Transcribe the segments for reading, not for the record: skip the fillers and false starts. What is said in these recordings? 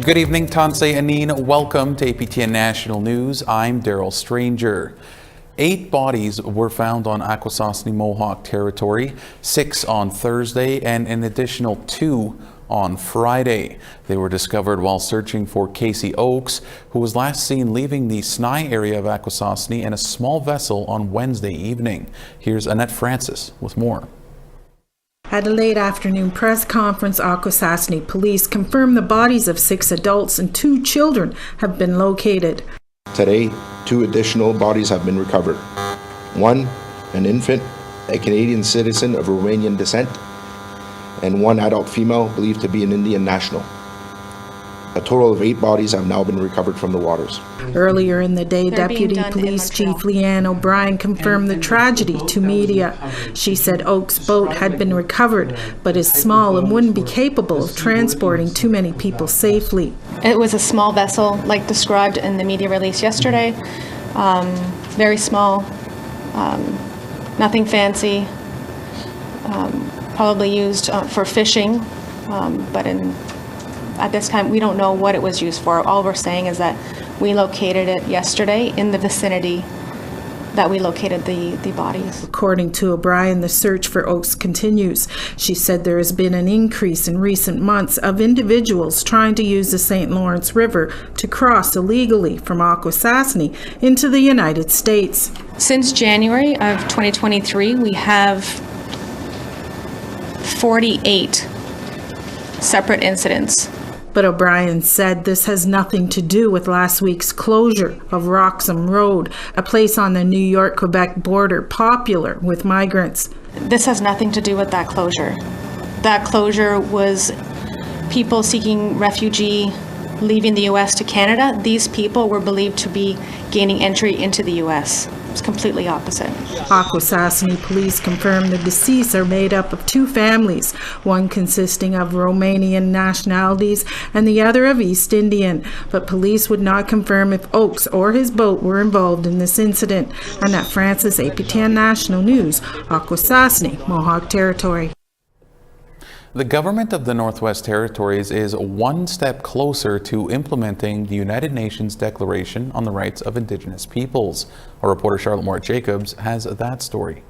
Good evening, Tansei Anin. Welcome to APTN National News. I'm Daryl Stranger. 8 bodies were found on Akwesasne Mohawk Territory, 6 on Thursday and an additional 2 on Friday. They were discovered while searching for Casey Oakes, who was last seen leaving the Snai area of Akwesasne in a small vessel on Wednesday evening. Here's Annette Francis with more. At a late afternoon press conference, Akwesasne police confirmed the bodies of 6 adults and 2 children have been located. Today, 2 additional bodies have been recovered. 1, an infant, a Canadian citizen of Romanian descent, and 1 adult female believed to be an Indian national. A total of 8 bodies have now been recovered from the waters. Earlier in the day, Deputy Police Chief Leanne O'Brien confirmed the tragedy to media. She said Oak's boat had been recovered, but is small and wouldn't be capable of transporting too many people safely. It was a small vessel, like described in the media release yesterday. Very small, nothing fancy, probably used for fishing, but at this time, we don't know what it was used for. All we're saying is that we located it yesterday in the vicinity that we located the bodies. According to O'Brien, the search for Oakes continues. She said there has been an increase in recent months of individuals trying to use the St. Lawrence River to cross illegally from Akwesasne into the United States. Since January of 2023, we have 48 separate incidents. But O'Brien said this has nothing to do with last week's closure of Roxham Road, a place on the New York-Quebec border popular with migrants. This has nothing to do with that closure. That closure was people seeking refugee, leaving the U.S. to Canada. These people were believed to be gaining entry into the U.S. It's completely opposite. Akwesasne police confirmed the deceased are made up of 2 families, one consisting of Romanian nationalities and the other of East Indian. But police would not confirm if Oakes or his boat were involved in this incident. Annette Francis, APTN National News, Akwesasne Mohawk Territory. The government of the Northwest Territories is one step closer to implementing the United Nations Declaration on the Rights of Indigenous Peoples. Our reporter Charlotte Moore-Jacobs has that story.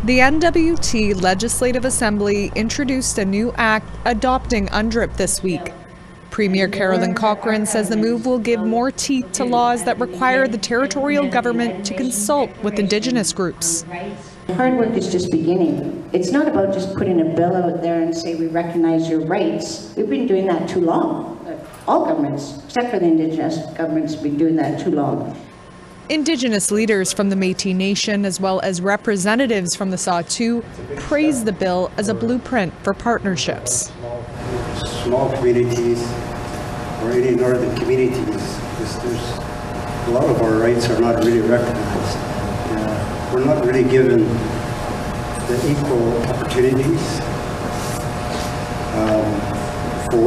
The N.W.T. Legislative Assembly introduced a new act adopting UNDRIP this week. Premier Carolyn Cochrane says the move will give more teeth to laws that require the territorial government to consult with Indigenous groups. Hard work is just beginning. It's not about just putting a bill out there and say we recognize your rights. We've been doing that too long. All governments, except for the Indigenous governments, have been doing that too long. Indigenous leaders from the Métis Nation, as well as representatives from the Saulteaux, praised the bill as a blueprint for partnerships. Small communities or any northern communities, there's a lot of our rights are not really recognized. We're not really given the equal opportunities. For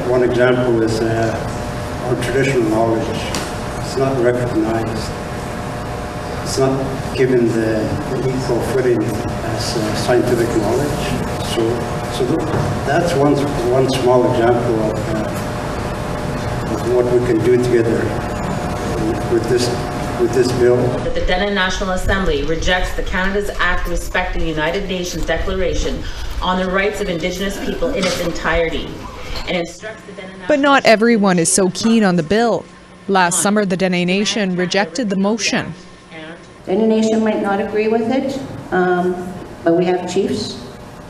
one example is our traditional knowledge. It's not recognized. It's not given the equal footing as scientific knowledge. So that's one small example of what we can do together with this bill. The APTN National Assembly rejects the Canada's Act respecting the United Nations Declaration on the Rights of Indigenous People in its entirety, and instructs the Dene Nation. But not everyone is so keen on the bill. Last summer, the Dene Nation rejected the motion. Dene Nation might not agree with it, but we have chiefs,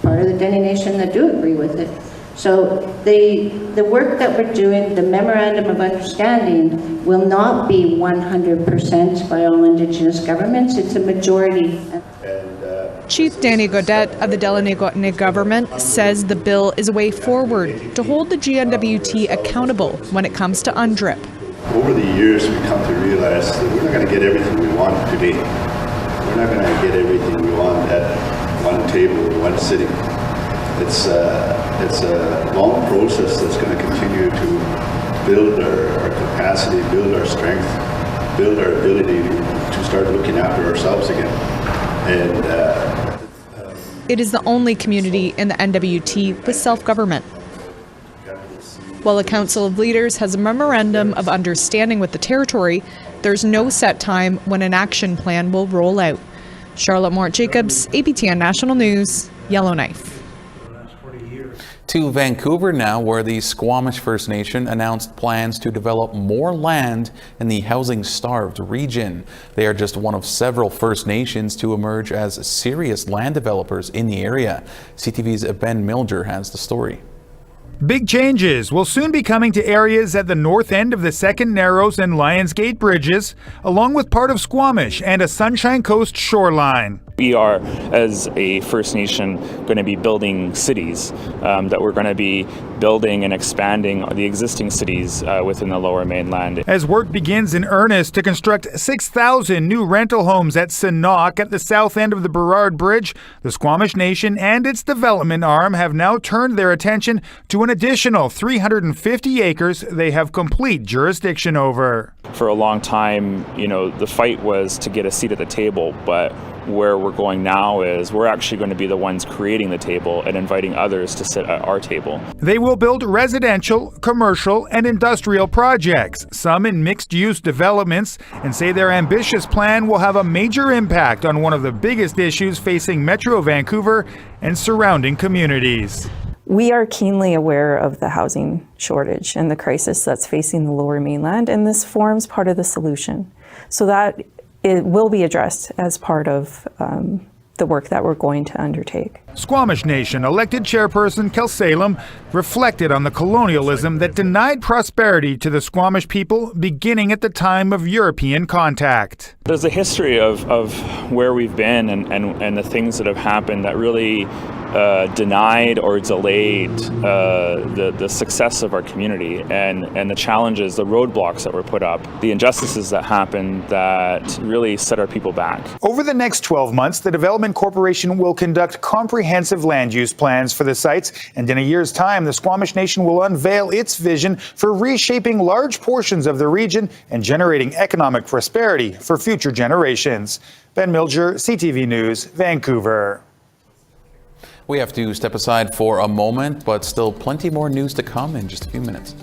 part of the Dene Nation, that do agree with it. So the work that we're doing, the Memorandum of Understanding, will not be 100% by all Indigenous governments. It's a majority. Chief Danny Gaudette of the Delaunay government says the bill is a way forward to hold the GNWT accountable when it comes to UNDRIP. Over the years, we've come to realize that we're not going to get everything we want today. We're not going to get everything we want at one table or one sitting. It's a long process that's going to continue to build our capacity, build our strength, build our ability to start looking after ourselves again. And it is the only community in the N.W.T. with self-government. While a Council of Leaders has a memorandum of understanding with the territory, there's no set time when an action plan will roll out. Charlotte Mort-Jacobs, APTN National News, Yellowknife. To Vancouver now, where the Squamish First Nation announced plans to develop more land in the housing-starved region. They are just one of several First Nations to emerge as serious land developers in the area. CTV's Ben Milger has the story. Big changes will soon be coming to areas at the north end of the Second Narrows and Lions Gate bridges, along with part of Squamish and a Sunshine Coast shoreline. We are, as a First Nation, going to be building cities, that we're going to be building and expanding the existing cities within the Lower Mainland. As work begins in earnest to construct 6,000 new rental homes at Sinnock at the south end of the Burrard Bridge, the Squamish Nation and its development arm have now turned their attention to an additional 350 acres they have complete jurisdiction over. For a long time, the fight was to get a seat at the table, but where we're going now is we're actually going to be the ones creating the table and inviting others to sit at our table. They will build residential, commercial, and industrial projects, some in mixed-use developments, and say their ambitious plan will have a major impact on one of the biggest issues facing Metro Vancouver and surrounding communities. We are keenly aware of the housing shortage and the crisis that's facing the Lower Mainland, and this forms part of the solution. So that it will be addressed as part of the work that we're going to undertake. Squamish Nation elected chairperson Kel Salem reflected on the colonialism that denied prosperity to the Squamish people beginning at the time of European contact. There's a history of where we've been and the things that have happened that really denied or delayed the success of our community and the challenges, the roadblocks that were put up, the injustices that happened that really set our people back. Over the next 12 months, the Development Corporation will conduct comprehensive land use plans for the sites, and in a year's time, the Squamish Nation will unveil its vision for reshaping large portions of the region and generating economic prosperity for future generations. Ben Milger, CTV News, Vancouver. We have to step aside for a moment, but still plenty more news to come in just a few minutes.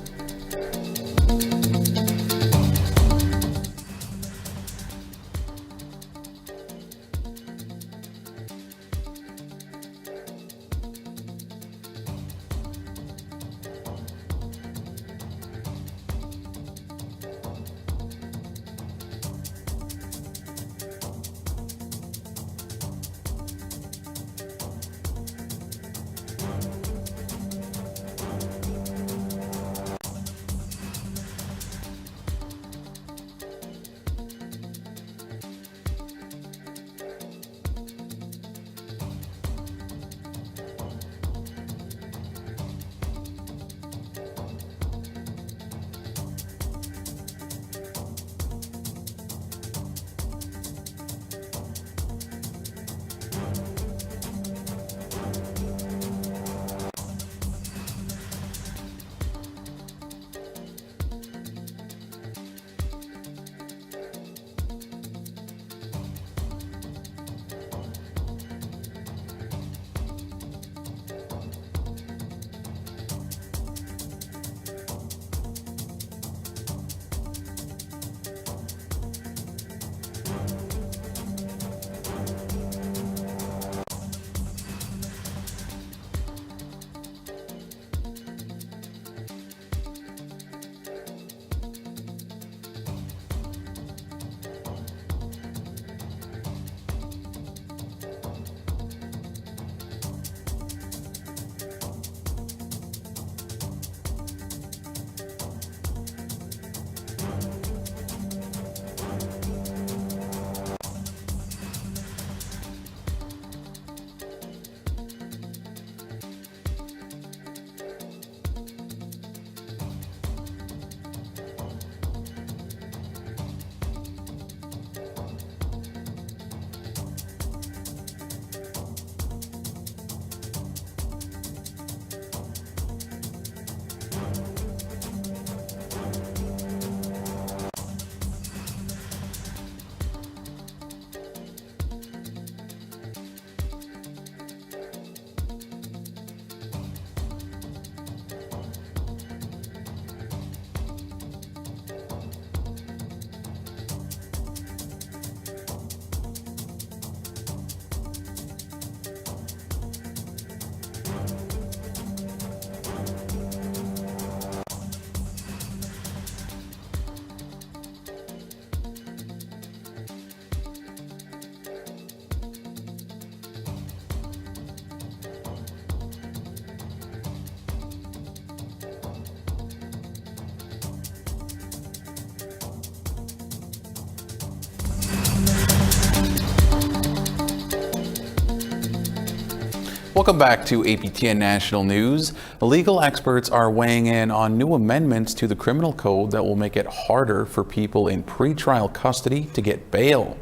Welcome back to APTN National News. Legal experts are weighing in on new amendments to the criminal code that will make it harder for people in pretrial custody to get bail.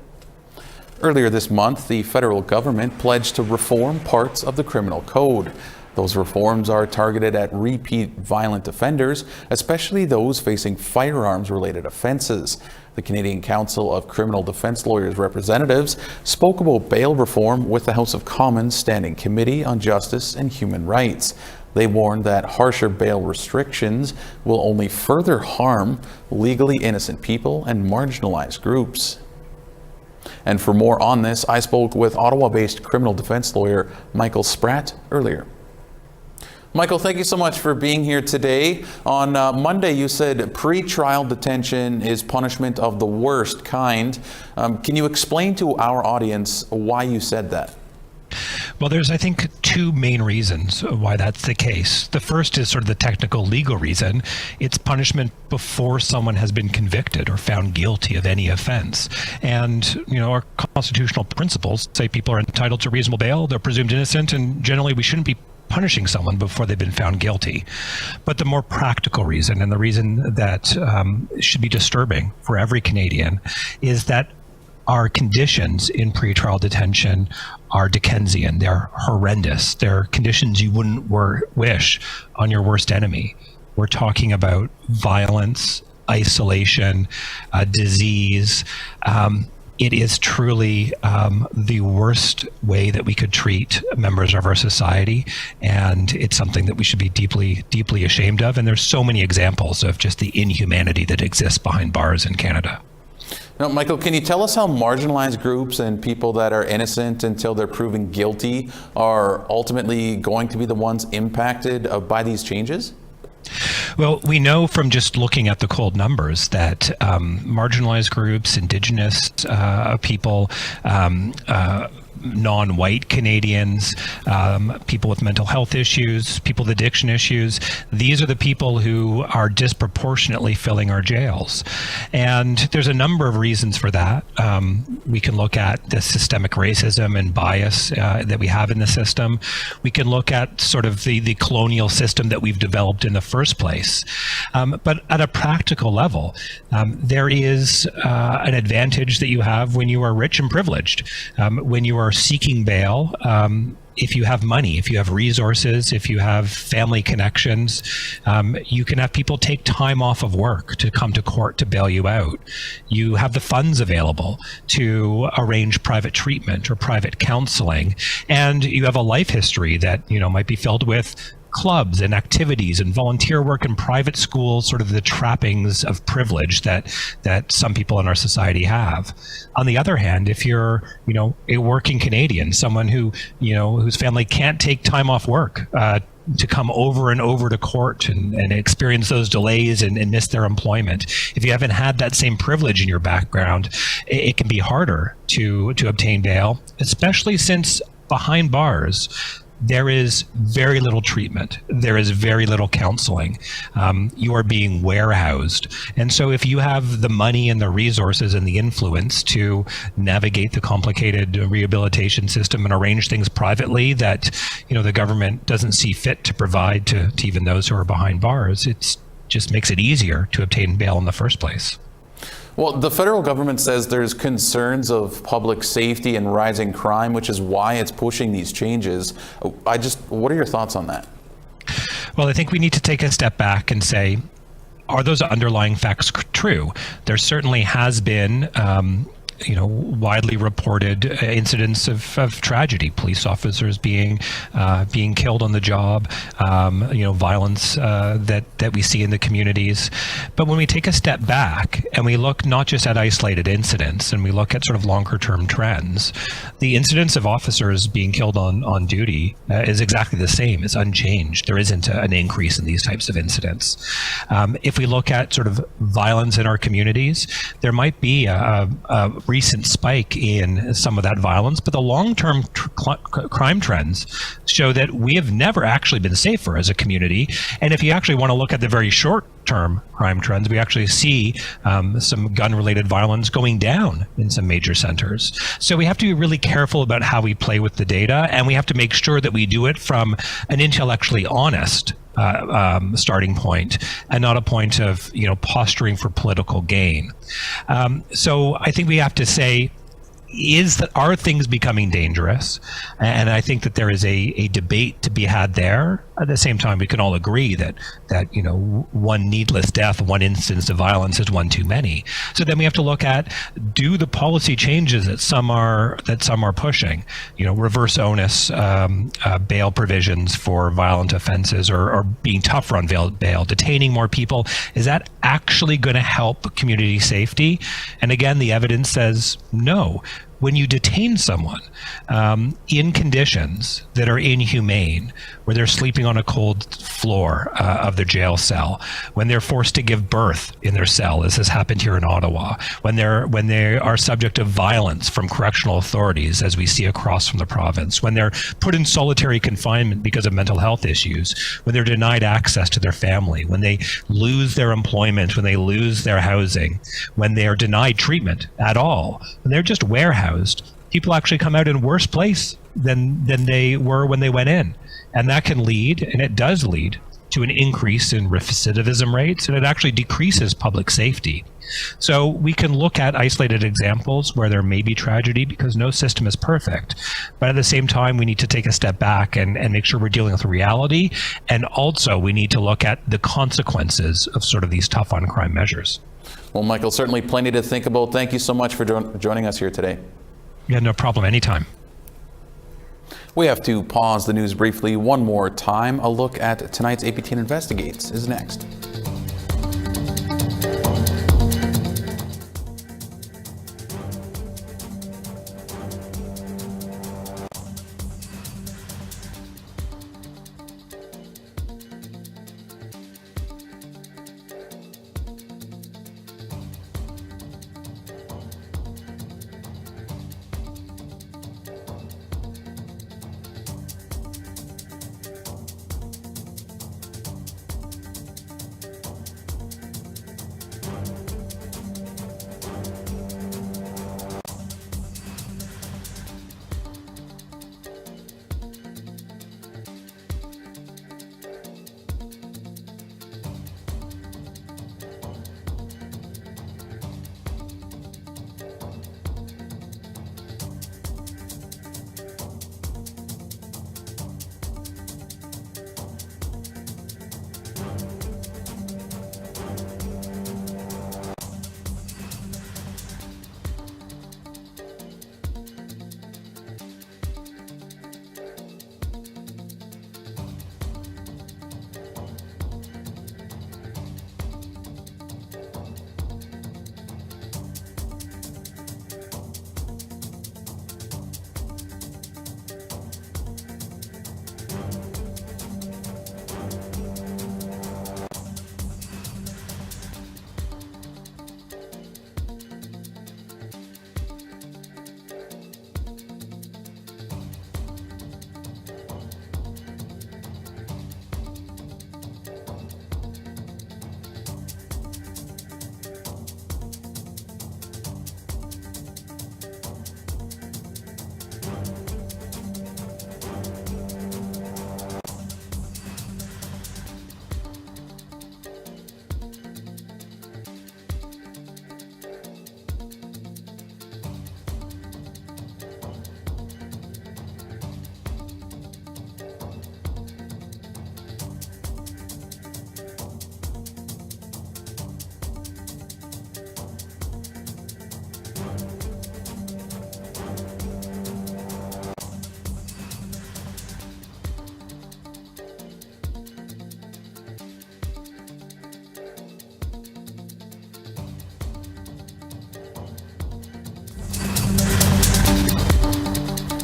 Earlier this month, the federal government pledged to reform parts of the criminal code. Those reforms are targeted at repeat violent offenders, especially those facing firearms-related offenses. The Canadian Council of Criminal Defence Lawyers Representatives spoke about bail reform with the House of Commons Standing Committee on Justice and Human Rights. They warned that harsher bail restrictions will only further harm legally innocent people and marginalized groups. And for more on this, I spoke with Ottawa-based criminal defense lawyer Michael Spratt earlier. Michael, thank you so much for being here today. On Monday, you said pre-trial detention is punishment of the worst kind. Can you explain to our audience why you said that? Well, there's, I think, two main reasons why that's the case. The first is sort of the technical legal reason. It's punishment before someone has been convicted or found guilty of any offense. And, you know, our constitutional principles say people are entitled to reasonable bail, they're presumed innocent, and generally we shouldn't be punishing someone before they've been found guilty. But the more practical reason, and the reason that should be disturbing for every Canadian, is that our conditions in pretrial detention are Dickensian. They're horrendous. They're conditions you wouldn't wish on your worst enemy. We're talking about violence, isolation, disease. It is truly the worst way that we could treat members of our society, and it's something that we should be deeply, deeply ashamed of. And there's so many examples of just the inhumanity that exists behind bars in Canada. Now, Michael, can you tell us how marginalized groups and people that are innocent until they're proven guilty are ultimately going to be the ones impacted by these changes? Well, we know from just looking at the cold numbers that marginalized groups, Indigenous people, non-white Canadians, people with mental health issues, people with addiction issues, these are the people who are disproportionately filling our jails. And there's a number of reasons for that. We can look at the systemic racism and bias that we have in the system. We can look at sort of the colonial system that we've developed in the first place. But at a practical level, there is an advantage that you have when you are rich and privileged, when you are seeking bail. If you have money, if you have resources, if you have family connections, you can have people take time off of work to come to court to bail you out. You have the funds available to arrange private treatment or private counseling, and you have a life history that, you know, might be filled with clubs and activities and volunteer work in private schools, sort of the trappings of privilege that some people in our society have. On the other hand, if you're, you know, a working Canadian, someone who, you know, whose family can't take time off work to come over and over to court and experience those delays and miss their employment, if you haven't had that same privilege in your background, it can be harder to obtain bail, especially since behind bars, there is very little treatment. There is very little counseling. You are being warehoused. And so if you have the money and the resources and the influence to navigate the complicated rehabilitation system and arrange things privately that, you know, the government doesn't see fit to provide to even those who are behind bars, it just makes it easier to obtain bail in the first place. Well, the federal government says there's concerns of public safety and rising crime, which is why it's pushing these changes. What are your thoughts on that? Well, I think we need to take a step back and say, are those underlying facts true? There certainly has been widely reported incidents of tragedy, police officers being killed on the job, violence that we see in the communities. But when we take a step back and we look not just at isolated incidents and we look at sort of longer term trends, the incidence of officers being killed on duty is exactly the same. It's unchanged. There isn't an increase in these types of incidents. If we look at sort of violence in our communities, there might be a recent spike in some of that violence, but the long-term crime trends show that we have never actually been safer as a community. And if you actually want to look at the very short-term crime trends, we actually see some gun-related violence going down in some major centers. So we have to be really careful about how we play with the data, and we have to make sure that we do it from an intellectually honest starting point, and not a point of posturing for political gain. So I think we have to say, are things becoming dangerous? And I think that there is a debate to be had there. At the same time, we can all agree that one needless death, one instance of violence is one too many. So then we have to look at, do the policy changes that some are pushing, reverse onus bail provisions for violent offenses, or being tougher on bail, detaining more people, is that actually going to help community safety? And again, the evidence says no. When you detain someone in conditions that are inhumane, where they're sleeping on a cold floor of their jail cell, when they're forced to give birth in their cell, as has happened here in Ottawa, when they are subject to violence from correctional authorities, as we see across from the province, when they're put in solitary confinement because of mental health issues, when they're denied access to their family, when they lose their employment, when they lose their housing, when they are denied treatment at all, when they're just warehoused, people actually come out in worse place than they were when they went in. And that can lead, and it does lead, to an increase in recidivism rates, and it actually decreases public safety. So we can look at isolated examples where there may be tragedy, because no system is perfect. But at the same time, we need to take a step back and make sure we're dealing with reality. And also, we need to look at the consequences of sort of these tough on crime measures. Well, Michael, certainly plenty to think about. Thank you so much for joining us here today. Yeah, no problem. Anytime. We have to pause the news briefly one more time. A look at tonight's APTN Investigates is next.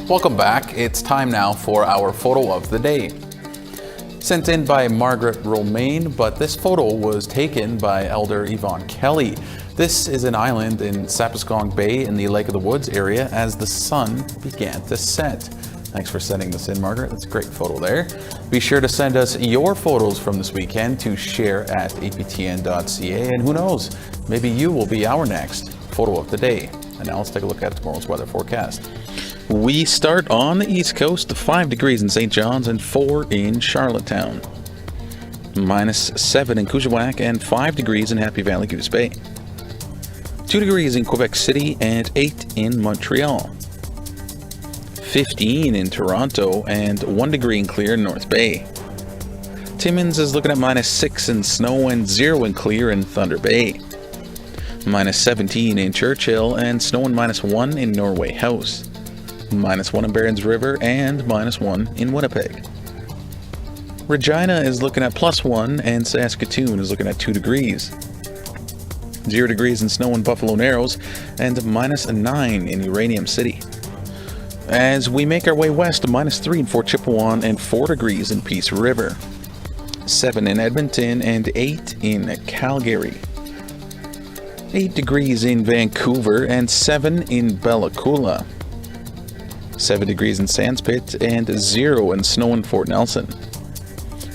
Welcome back. It's time now for our photo of the day. Sent in by Margaret Romaine, but this photo was taken by Elder Yvonne Kelly. This is an island in Sapaskong Bay in the Lake of the Woods area as the sun began to set. Thanks for sending this in, Margaret. That's a great photo there. Be sure to send us your photos from this weekend to share at aptn.ca, and who knows, maybe you will be our next photo of the day. And now let's take a look at tomorrow's weather forecast. We start on the East Coast, 5 degrees in St. John's and 4 in Charlottetown. -7 in Kuujjuaq and 5 degrees in Happy Valley, Goose Bay. 2 degrees in Quebec City and 8 in Montreal. 15 in Toronto and 1 degree in clear in North Bay. Timmins is looking at -6 in snow and 0 in clear in Thunder Bay. -17 in Churchill and snow and -1 in Norway House. -1 in Barons River and -1 in Winnipeg. Regina is looking at +1 and Saskatoon is looking at 2 degrees. 0 degrees in snow in Buffalo Narrows and -9 in Uranium City. As we make our way west, -3 in Fort Chipewyan and 4 degrees in Peace River. 7 in Edmonton and 8 in Calgary. 8 degrees in Vancouver and 7 in Bella Coola. 7 degrees in Sandspit and 0 in snow in Fort Nelson.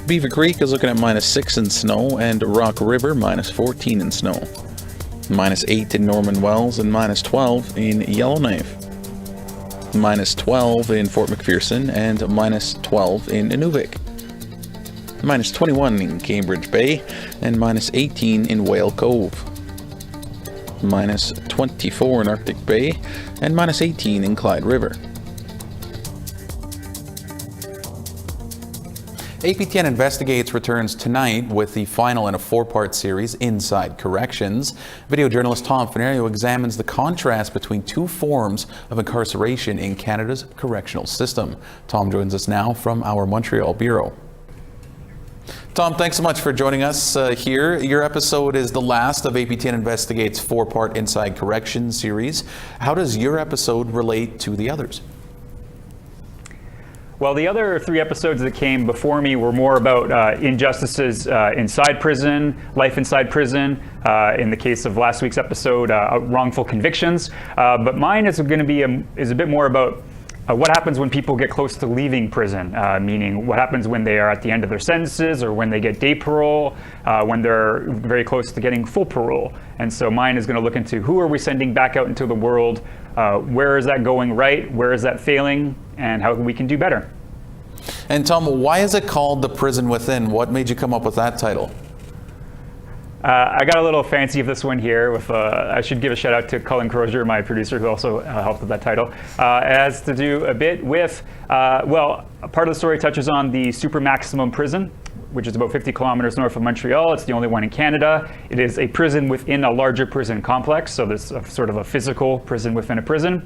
Beaver Creek is looking at -6 in snow and Rock River -14 in snow. -8 in Norman Wells and -12 in Yellowknife. -12 in Fort McPherson and -12 in Inuvik. -21 in Cambridge Bay and -18 in Whale Cove. -24 in Arctic Bay and -18 in Clyde River. APTN Investigates returns tonight with the final in a 4-part series, Inside Corrections. Video journalist Tom Fenario examines the contrast between 2 forms of incarceration in Canada's correctional system. Tom joins us now from our Montreal bureau. Tom, thanks so much for joining us here. Your episode is the last of APTN Investigates' 4-part Inside Corrections series. How does your episode relate to the others? Well, the other 3 episodes that came before me were more about injustices inside prison, life inside prison. In the case of last week's episode, wrongful convictions. But mine is going to be a bit more about what happens when people get close to leaving prison, meaning what happens when they are at the end of their sentences or when they get day parole, when they're very close to getting full parole. And so mine is going to look into who are we sending back out into the world, where is that going right, where is that failing, and how we can do better. And Tom, why is it called The Prison Within? What made you come up with that title? I got a little fancy of this one here. With I should give a shout out to Cullen Crozier, my producer, who also helped with that title. It has to do a bit with, well, part of the story touches on the super maximum prison, which is about 50 kilometers north of Montreal. It's the only one in Canada. It is a prison within a larger prison complex, so there's sort of a physical prison within a prison.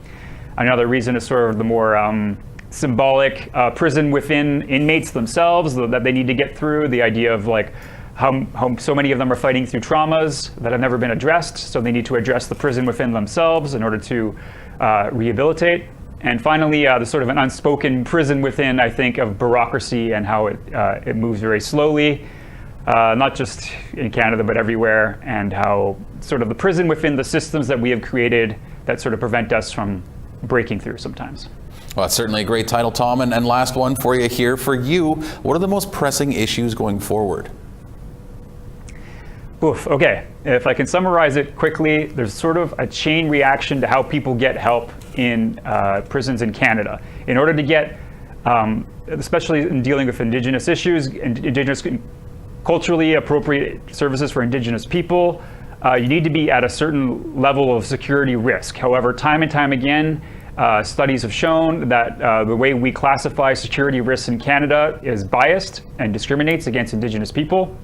Another reason is sort of the more symbolic prison within inmates themselves that they need to get through, the idea of like how so many of them are fighting through traumas that have never been addressed, so they need to address the prison within themselves in order to rehabilitate. And finally, the sort of an unspoken prison within, I think, of bureaucracy and how it moves very slowly, not just in Canada, but everywhere, and how sort of the prison within the systems that we have created that sort of prevent us from breaking through sometimes. Well, that's certainly a great title, Tom. And last one for you here. For you, what are the most pressing issues going forward? Oof, okay, if I can summarize it quickly, there's sort of a chain reaction to how people get help in prisons in Canada. In order to get, especially in dealing with Indigenous issues, Indigenous culturally appropriate services for Indigenous people, you need to be at a certain level of security risk. However, time and time again, studies have shown that the way we classify security risks in Canada is biased and discriminates against Indigenous people.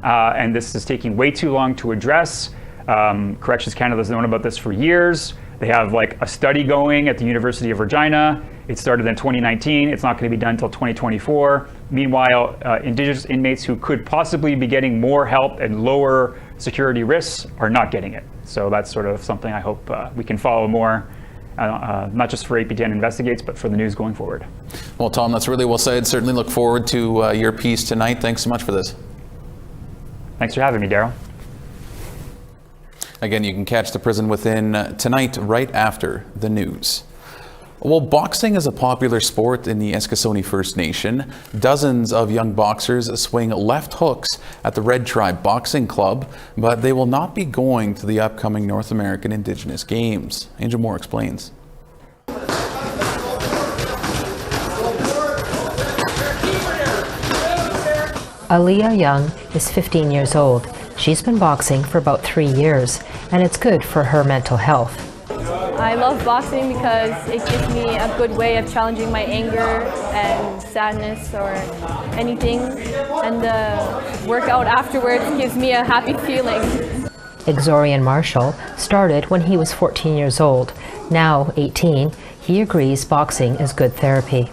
And this is taking way too long to address. Corrections Canada has known about this for years. They have like a study going at the University of Regina. It started in 2019. It's not going to be done until 2024. Meanwhile, Indigenous inmates who could possibly be getting more help and lower security risks are not getting it. So that's sort of something I hope we can follow more not just for APTN Investigates, but for the news going forward. Well, Tom, that's really well said. Certainly look forward to your piece tonight. Thanks so much for this. Thanks for having me, Daryl. Again, you can catch The Prison Within tonight right after the news. Well, boxing is a popular sport in the Eskasoni First Nation. Dozens of young boxers swing left hooks at the Red Tribe Boxing Club, but they will not be going to the upcoming North American Indigenous Games. Angel Moore explains. Aaliyah Young is 15 years old. She's been boxing for about 3 years, and it's good for her mental health. I love boxing because it gives me a good way of challenging my anger and sadness or anything, and the workout afterwards gives me a happy feeling. Exorian Marshall started when he was 14 years old. Now 18, he agrees boxing is good therapy.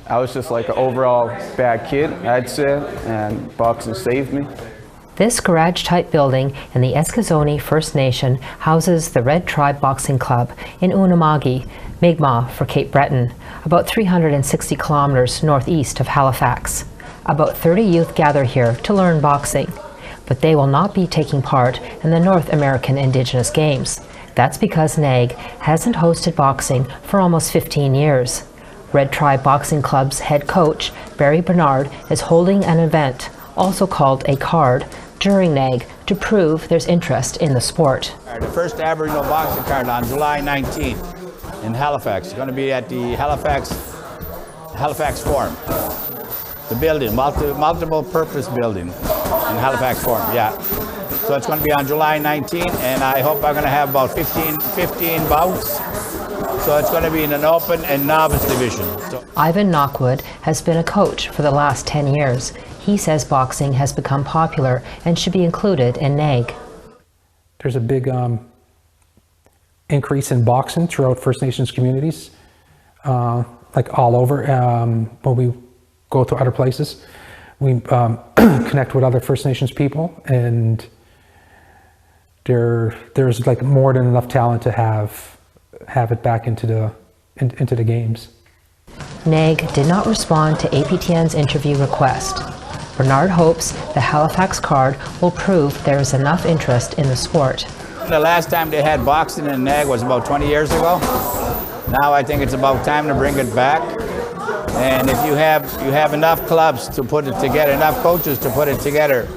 I was just like an overall bad kid, I'd say, and boxing saved me. This garage-type building in the Eskasoni First Nation houses the Red Tribe Boxing Club in Unamagi, Mi'kmaq for Cape Breton, about 360 kilometers northeast of Halifax. About 30 youth gather here to learn boxing, but they will not be taking part in the North American Indigenous Games. That's because NAG hasn't hosted boxing for almost 15 years. Red Tribe Boxing Club's head coach, Barry Bernard, is holding an event, also called a card, during NAG to prove there's interest in the sport. The first Aboriginal boxing card on July 19th in Halifax. It's going to be at the Halifax Forum. The building, multiple purpose building in Halifax Forum, yeah. So it's going to be on July 19th, and I hope I'm going to have about 15 bouts. So it's going to be in an open and novice division. Ivan Knockwood has been a coach for the last 10 years. He says boxing has become popular and should be included in NAG. There's a big increase in boxing throughout First Nations communities, like all over. When we go to other places, we connect with other First Nations people, and there's like more than enough talent to have it back into the games. NAG did not respond to APTN's interview request. Bernard hopes the Halifax card will prove there is enough interest in the sport. The last time they had boxing in NAG was about 20 years ago. Now I think it's about time to bring it back. And if you have enough clubs to put it together, enough coaches to put it together,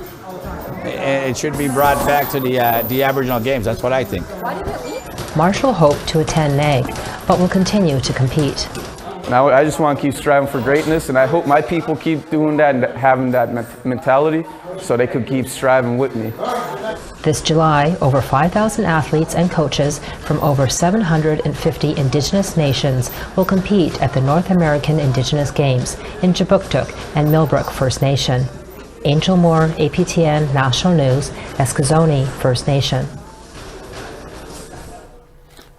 it should be brought back to the Aboriginal Games. That's what I think. Marshall hoped to attend NAG, but will continue to compete. Now I just want to keep striving for greatness, and I hope my people keep doing that and having that mentality so they could keep striving with me. This July, over 5,000 athletes and coaches from over 750 Indigenous nations will compete at the North American Indigenous Games in Jabuktuk and Millbrook First Nation. Angel Moore, APTN National News, Eskasoni First Nation.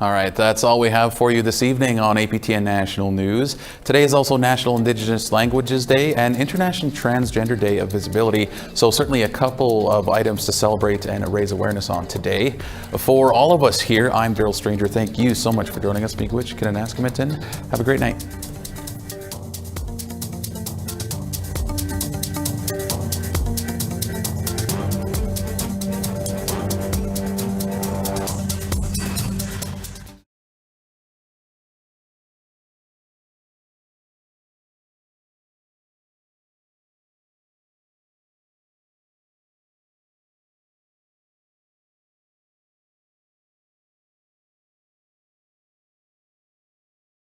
All right, that's all we have for you this evening on APTN National News. Today is also National Indigenous Languages Day and International Transgender Day of Visibility, so certainly a couple of items to celebrate and raise awareness on today. For all of us here, I'm Daryl Stranger. Thank you so much for joining us. Miigwech, Kinanaskamitin. Have a great night.